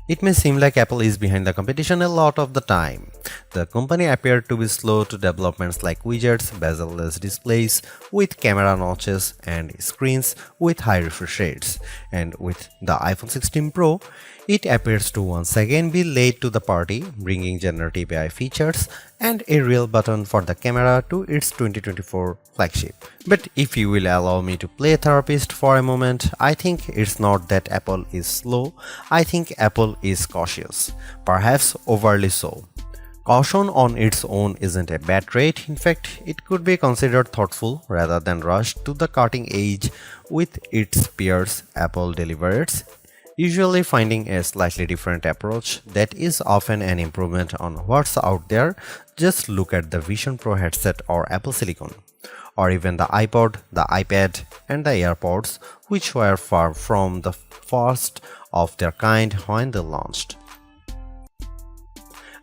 It may seem like Apple is behind the competition a lot of the time. The company appeared to be slow to developments like widgets, bezel-less displays with camera notches and screens with high refresh rates. And with the iPhone 16 Pro, it appears to once again be late to the party, bringing generative AI features and a real button for the camera to its 2024 flagship. But if you will allow me to play therapist for a moment, I think it's not that Apple is slow, I think Apple is cautious, perhaps overly so. Caution on its own isn't a bad trait, in fact, it could be considered thoughtful rather than rushed to the cutting edge with its peers. Apple delivers, usually finding a slightly different approach that is often an improvement on what's out there. Just look at the Vision Pro headset or Apple Silicon, or even the iPod, the iPad, and the AirPods, which were far from the first of their kind when they launched.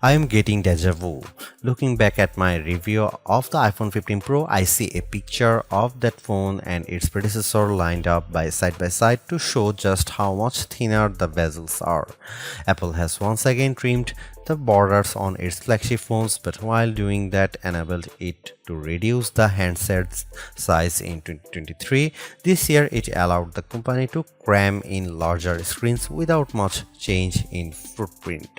I am getting deja vu. Looking back at my review of the iPhone 15 Pro, I see a picture of that phone and its predecessor lined up by side to show just how much thinner the bezels are. Apple has once again trimmed the borders on its flagship phones, but while doing that enabled it to reduce the handset's size in 2023. This year it allowed the company to cram in larger screens without much change in footprint.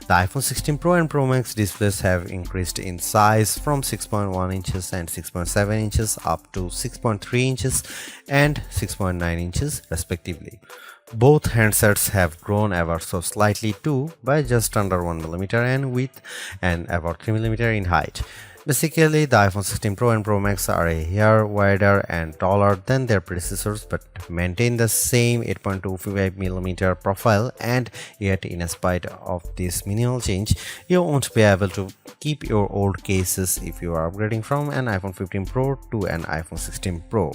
The iPhone 16 Pro and Pro Max displays have increased in size from 6.1 inches and 6.7 inches up to 6.3 inches and 6.9 inches respectively. Both handsets have grown ever so slightly too, by just under 1mm in width and about 3mm in height. Basically, the iPhone 16 Pro and Pro Max are a hair wider and taller than their predecessors but maintain the same 8.25mm profile, and yet in spite of this minimal change, you won't be able to keep your old cases if you are upgrading from an iPhone 15 Pro to an iPhone 16 Pro.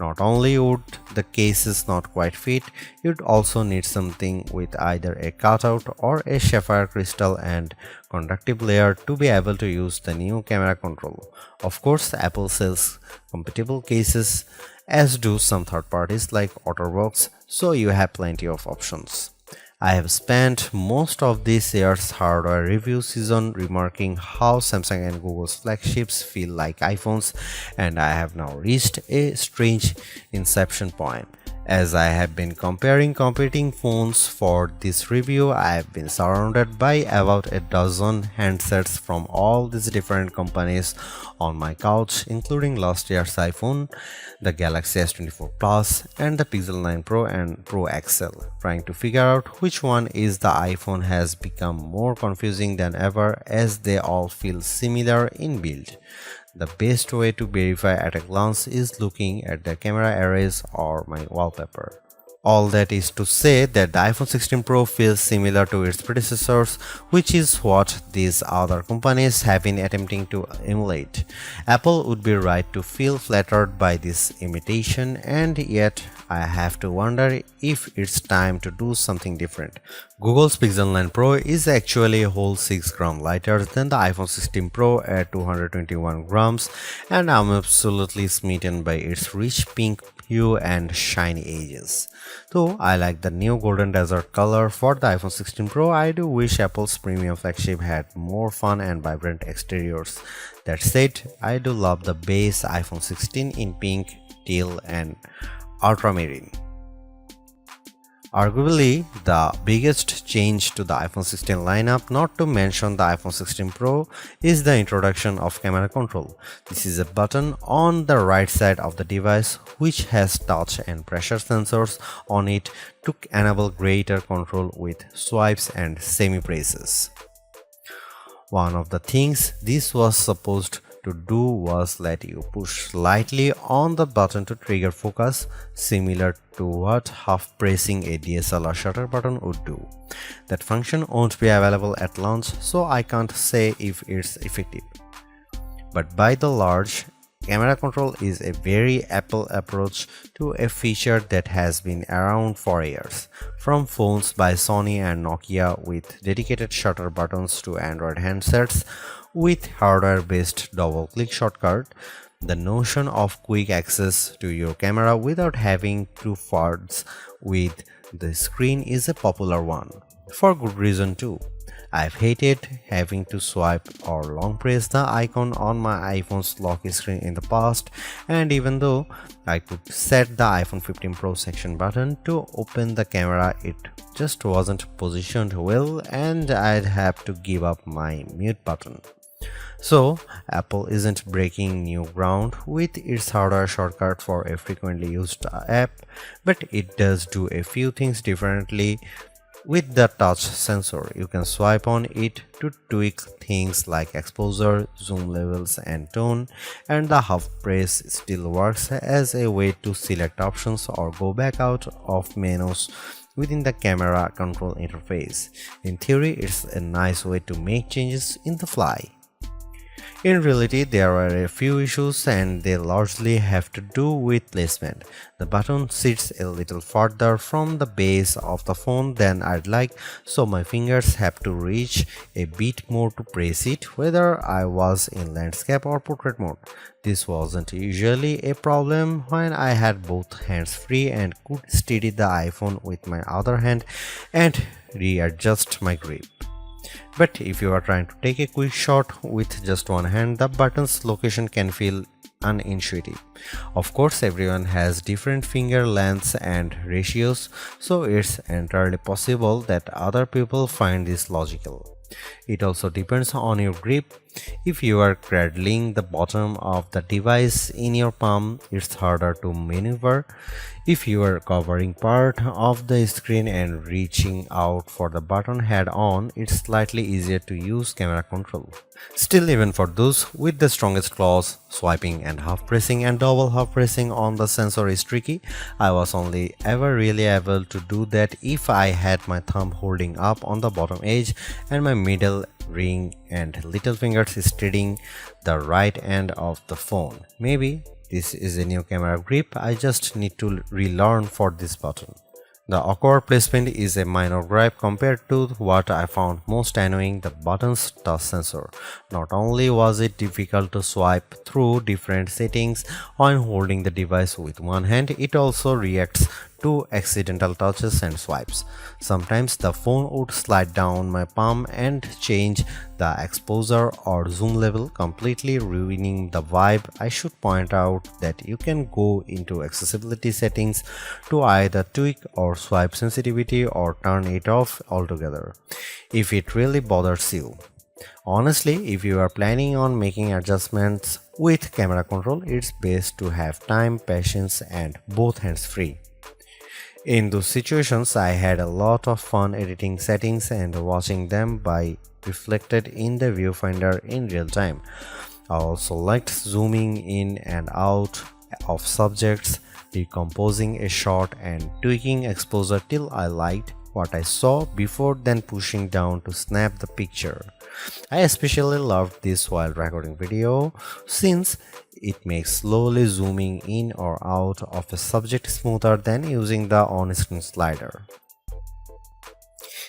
Not only would the cases not quite fit, you'd also need something with either a cutout or a sapphire crystal and conductive layer to be able to use the new camera control. Of course, Apple sells compatible cases, as do some third parties like OtterBox, so you have plenty of options. I have spent most of this year's hardware review season remarking how Samsung and Google's flagships feel like iPhones, and I have now reached a strange inception point. As I have been comparing competing phones for this review, I have been surrounded by about a dozen handsets from all these different companies on my couch, including last year's iPhone, the Galaxy S24 Plus, and the Pixel 9 Pro and Pro XL. Trying to figure out which one is the iPhone has become more confusing than ever, as they all feel similar in build. The best way to verify at a glance is looking at the camera arrays or my wallpaper. All that is to say that the iPhone 16 Pro feels similar to its predecessors, which is what these other companies have been attempting to emulate. Apple would be right to feel flattered by this imitation, and yet I have to wonder if it's time to do something different. Google's Pixel 9 Pro is actually a whole 6 grams lighter than the iPhone 16 Pro at 221 grams, and I'm absolutely smitten by its rich pink hue and shiny edges. Though I like the new golden desert color for the iPhone 16 Pro, I do wish Apple's premium flagship had more fun and vibrant exteriors. That said, I do love the base iPhone 16 in pink, teal, and ultramarine. Arguably, the biggest change to the iPhone 16 lineup, not to mention the iPhone 16 Pro, is the introduction of camera control. This is a button on the right side of the device which has touch and pressure sensors on it to enable greater control with swipes and semi-presses. One of the things this was supposed to do was let you push slightly on the button to trigger focus, similar to what half pressing a DSLR shutter button would do. That function won't be available at launch, so I can't say if it's effective. But by the large, camera control is a very Apple approach to a feature that has been around for years. From phones by Sony and Nokia with dedicated shutter buttons to Android handsets with hardware-based double-click shortcut, the notion of quick access to your camera without having to fudge with The screen is a popular one, for good reason too. I've hated having to swipe or long press the icon on my iPhone's lock screen in the past, and even though I could set the iPhone 15 Pro section button to open the camera, it just wasn't positioned well and I'd have to give up my mute button. So, Apple isn't breaking new ground with its hardware shortcut for a frequently used app, but it does do a few things differently. With the touch sensor, you can swipe on it to tweak things like exposure, zoom levels, and tone, and the half press still works as a way to select options or go back out of menus within the camera control interface. In theory, it's a nice way to make changes in the fly. In reality, there are a few issues and they largely have to do with placement. The button sits a little farther from the base of the phone than I'd like, so my fingers have to reach a bit more to press it, whether I was in landscape or portrait mode. This wasn't usually a problem when I had both hands free and could steady the iPhone with my other hand and readjust my grip. But if you are trying to take a quick shot with just one hand, the button's location can feel unintuitive. Of course, everyone has different finger lengths and ratios, so it's entirely possible that other people find this logical. It also depends on your grip. If you are cradling the bottom of the device in your palm, it's harder to maneuver. If you are covering part of the screen and reaching out for the button head on, it's slightly easier to use camera control. Still, even for those with the strongest claws, swiping and half pressing and double half pressing on the sensor is tricky. I was only ever really able to do that if I had my thumb holding up on the bottom edge and my middle ring and little fingers steadying the right end of the phone. Maybe this is a new camera grip I just need to relearn for this button. The awkward placement is a minor gripe compared to what I found most annoying, the button's touch sensor. Not only was it difficult to swipe through different settings when holding the device with one hand, it also reacts to accidental touches and swipes. Sometimes the phone would slide down my palm and change the exposure or zoom level, completely ruining the vibe. I should point out that you can go into accessibility settings to either tweak or swipe sensitivity or turn it off altogether if it really bothers you. Honestly, if you are planning on making adjustments with camera control, it's best to have time, patience, and both hands free. In those situations, I had a lot of fun editing settings and watching them by reflected in the viewfinder in real time. I also liked zooming in and out of subjects, decomposing a shot and tweaking exposure till I liked what I saw before then pushing down to snap the picture. I especially loved this while recording video since it makes slowly zooming in or out of a subject smoother than using the on-screen slider.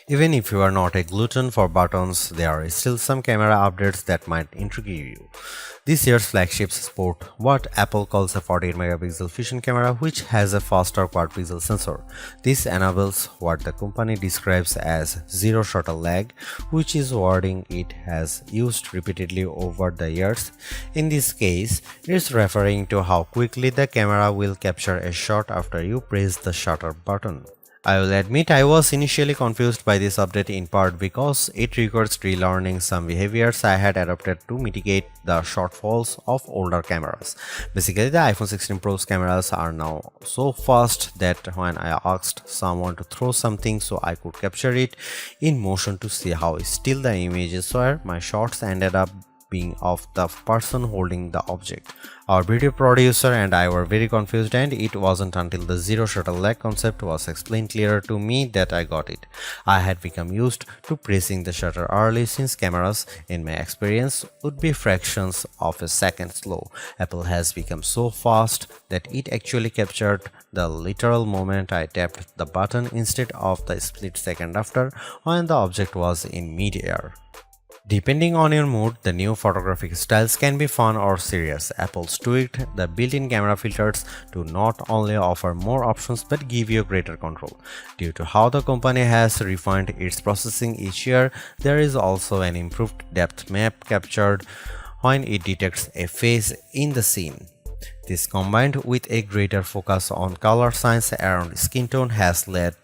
Even if you are not a glutton for buttons, there are still some camera updates that might intrigue you. This year's flagships sport what Apple calls a 48 megapixel fusion camera, which has a faster quad pixel sensor. This enables what the company describes as zero shutter lag, which is wording it has used repeatedly over the years. In this case, it's referring to how quickly the camera will capture a shot after you press the shutter button. I will admit I was initially confused by this update, in part because it requires relearning some behaviors I had adopted to mitigate the shortfalls of older cameras. Basically, the iPhone 16 Pro's cameras are now so fast that when I asked someone to throw something so I could capture it in motion to see how still the images were, my shots ended up being of the person holding the object. Our video producer and I were very confused, and it wasn't until the zero shutter lag concept was explained clearer to me that I got it. I had become used to pressing the shutter early since cameras, in my experience, would be fractions of a second slow. Apple has become so fast that it actually captured the literal moment I tapped the button instead of the split second after when the object was in mid-air. Depending on your mood, the new photographic styles can be fun or serious. Apple's tweaked the built-in camera filters to not only offer more options but give you greater control. Due to how the company has refined its processing each year, there is also an improved depth map captured when it detects a face in the scene. This combined with a greater focus on color science around skin tone has led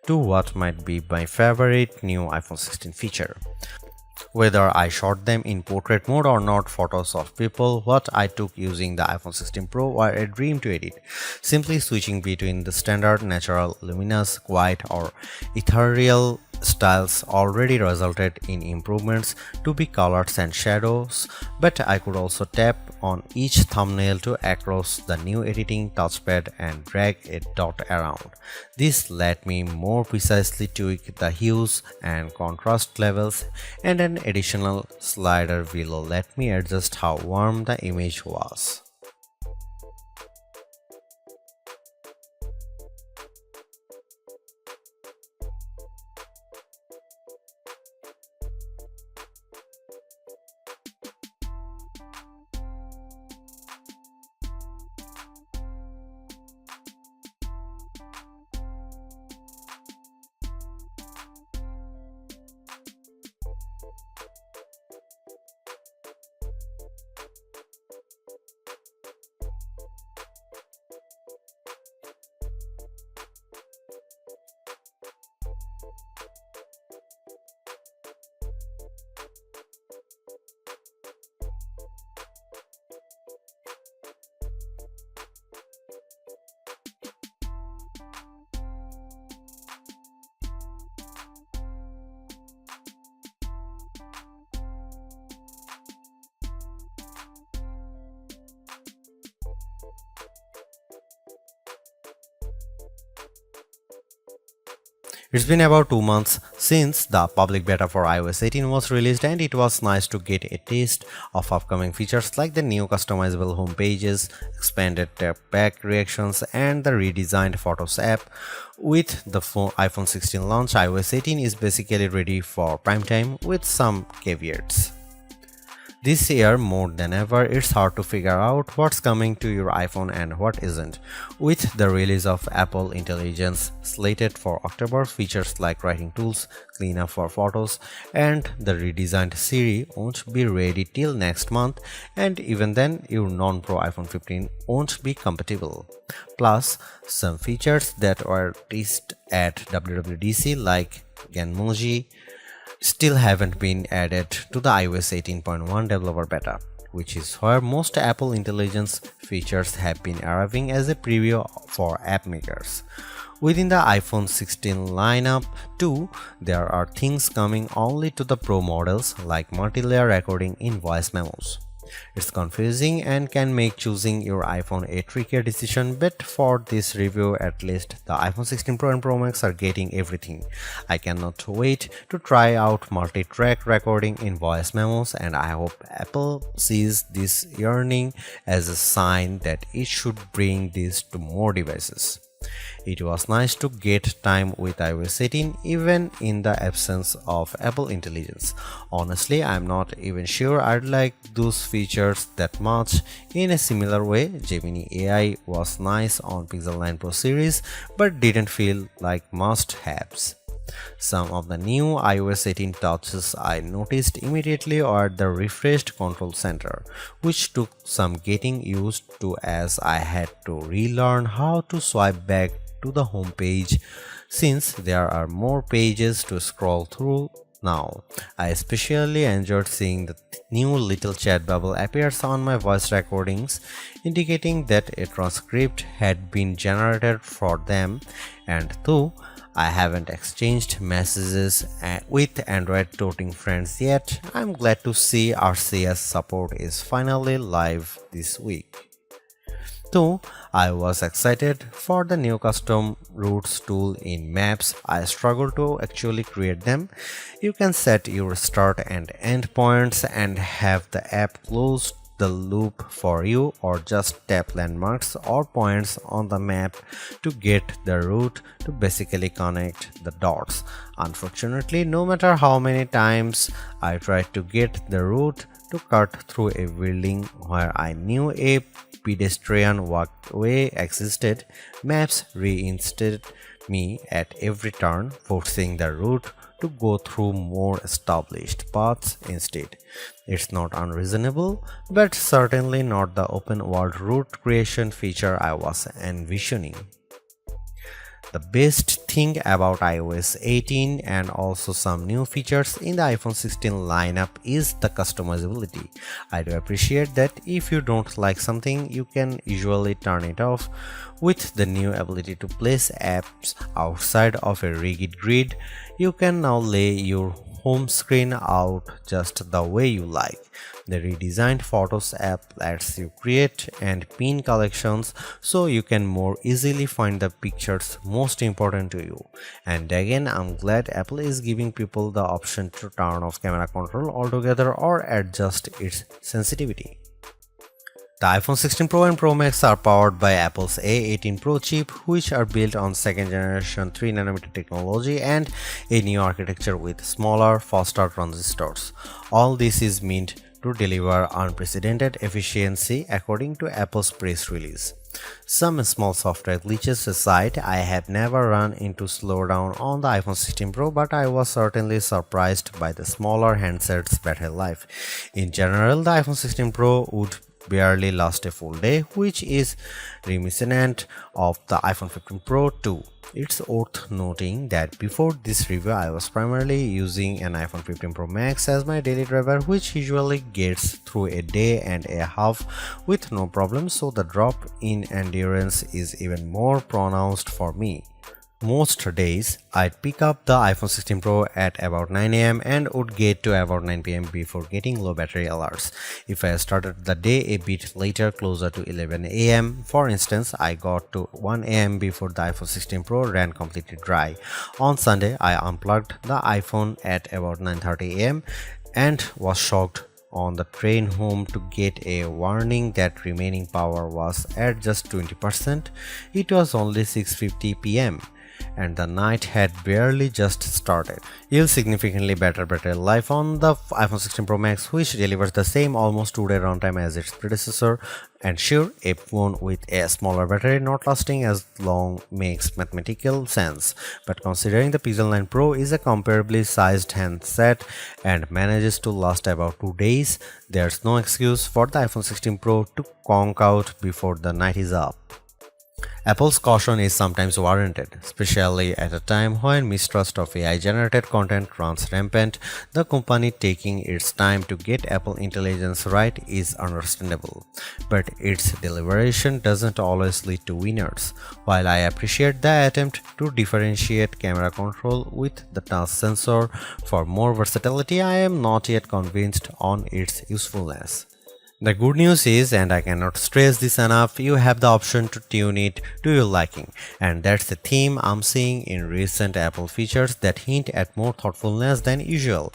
to what might be my favorite new iPhone 16 feature. Whether I shot them in portrait mode or not, photos of people what I took using the iPhone 16 Pro were a dream to edit. Simply switching between the standard, natural, luminous, quiet or ethereal styles already resulted in improvements to be colors and shadows, but I could also tap on each thumbnail to across the new editing touchpad and drag a dot around. This let me more precisely tweak the hues and contrast levels, and an additional slider will let me adjust how warm the image was. It's been about 2 months since the public beta for iOS 18 was released, and it was nice to get a taste of upcoming features like the new customizable home pages, expanded tap back reactions, and the redesigned Photos app. With the iPhone 16 launch, iOS 18 is basically ready for prime time with some caveats. This year, more than ever, it's hard to figure out what's coming to your iPhone and what isn't. With the release of Apple Intelligence slated for October, features like writing tools, cleanup for photos, and the redesigned Siri won't be ready till next month, and even then, your non-Pro iPhone 15 won't be compatible. Plus, some features that were teased at WWDC like Genmoji still haven't been added to the iOS 18.1 developer beta, which is where most Apple Intelligence features have been arriving as a preview for app makers. Within the iPhone 16 lineup too, there are things coming only to the Pro models like multi-layer recording in voice memos. It's confusing and can make choosing your iPhone a trickier decision, but for this review at least, the iPhone 16 Pro and Pro Max are getting everything. I cannot wait to try out multi-track recording in voice memos, and I hope Apple sees this yearning as a sign that it should bring this to more devices. It was nice to get time with iOS 18 even in the absence of Apple Intelligence. Honestly, I'm not even sure I'd like those features that much. In a similar way, Gemini AI was nice on Pixel 9 Pro series but didn't feel like must-haves. Some of the new iOS 18 touches I noticed immediately are the refreshed control center, which took some getting used to as I had to relearn how to swipe back to the home page since there are more pages to scroll through now. I especially enjoyed seeing the new little chat bubble appears on my voice recordings, indicating that a transcript had been generated for them, and though I haven't exchanged messages with Android toting friends yet, I'm glad to see RCS support is finally live this week. Though I was excited for the new custom routes tool in Maps, I struggled to actually create them. You can set your start and end points and have the app close the loop for you or just tap landmarks or points on the map to get the route to basically connect the dots. Unfortunately, no matter how many times I tried to get the route to cut through a building where I knew a pedestrian walkway existed, maps reinstated me at every turn, forcing the route to go through more established paths instead. It's not unreasonable, but certainly not the open world route creation feature I was envisioning. The best thing about iOS 18 and also some new features in the iPhone 16 lineup is the customizability. I do appreciate that if you don't like something, you can usually turn it off. With the new ability to place apps outside of a rigid grid, you can now lay your home screen out just the way you like. The redesigned Photos app lets you create and pin collections so you can more easily find the pictures most important to you. And again, I'm glad Apple is giving people the option to turn off camera control altogether or adjust its sensitivity. The iPhone 16 Pro and Pro Max are powered by Apple's A18 Pro chip, which are built on second generation 3nm technology and a new architecture with smaller, faster transistors. All this is meant to deliver unprecedented efficiency according to Apple's press release. Some small software glitches aside, I have never run into slowdown on the iPhone 16 Pro, but I was certainly surprised by the smaller handset's battery life. In general, the iPhone 16 Pro would barely last a full day, which is reminiscent of the iPhone 15 Pro too. It's worth noting that before this review I was primarily using an iPhone 15 Pro Max as my daily driver, which usually gets through a day and a half with no problem, so the drop in endurance is even more pronounced for me. Most days, I'd pick up the iPhone 16 Pro at about 9 am and would get to about 9 pm before getting low battery alerts. If I started the day a bit later, closer to 11 am, for instance, I got to 1 am before the iPhone 16 Pro ran completely dry. On Sunday, I unplugged the iPhone at about 9:30 am and was shocked on the train home to get a warning that remaining power was at just 20%. It was only 6:50 pm. And the night had barely just started. You'll significantly better battery life on the iPhone 16 Pro Max, which delivers the same almost 2-day runtime as its predecessor. And sure, a phone with a smaller battery not lasting as long makes mathematical sense, but considering the Pixel 9 Pro is a comparably sized handset and manages to last about 2 days, there's no excuse for the iPhone 16 Pro to conk out before the night is up. Apple's caution is sometimes warranted, especially at a time when mistrust of AI-generated content runs rampant. The company taking its time to get Apple Intelligence right is understandable, but its deliberation doesn't always lead to winners. While I appreciate the attempt to differentiate camera control with the touch sensor for more versatility, I am not yet convinced on its usefulness. The good news is, and I cannot stress this enough, you have the option to tune it to your liking, and that's the theme I'm seeing in recent Apple features that hint at more thoughtfulness than usual.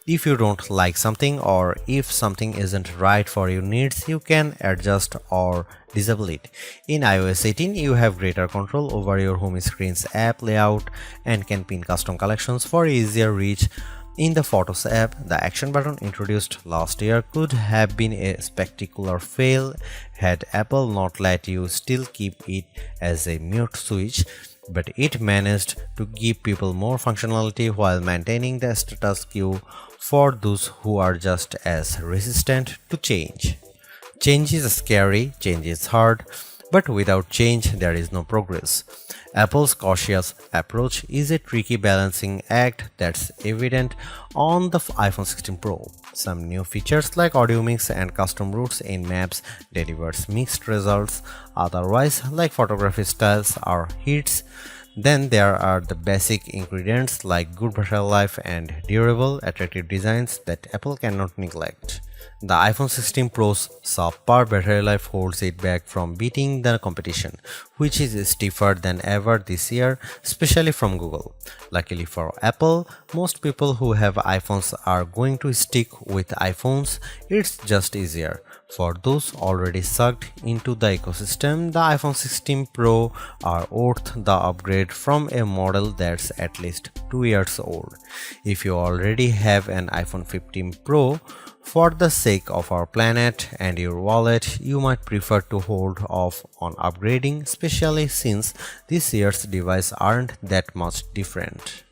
If you don't like something or if something isn't right for your needs, you can adjust or disable it. In iOS 18, you have greater control over your home screen's app layout and can pin custom collections for easier reach. In the Photos app, the action button introduced last year could have been a spectacular fail had Apple not let you still keep it as a mute switch, but it managed to give people more functionality while maintaining the status quo for those who are just as resistant to change. Change is scary, change is hard, but without change there is no progress. Apple's cautious approach is a tricky balancing act that's evident on the iPhone 16 Pro. Some new features like audio mix and custom routes in maps delivers mixed results, otherwise like photography styles are hits. Then there are the basic ingredients like good battery life and durable, attractive designs that Apple cannot neglect. The iPhone 16 Pro's subpar battery life holds it back from beating the competition, which is stiffer than ever this year, especially from Google. Luckily for Apple, most people who have iPhones are going to stick with iPhones. It's just easier. For those already sucked into the ecosystem, the iPhone 16 Pro are worth the upgrade from a model that's at least 2 years old. If you already have an iPhone 15 Pro, for the sake of our planet and your wallet, you might prefer to hold off on upgrading, especially since this year's devices aren't that much different.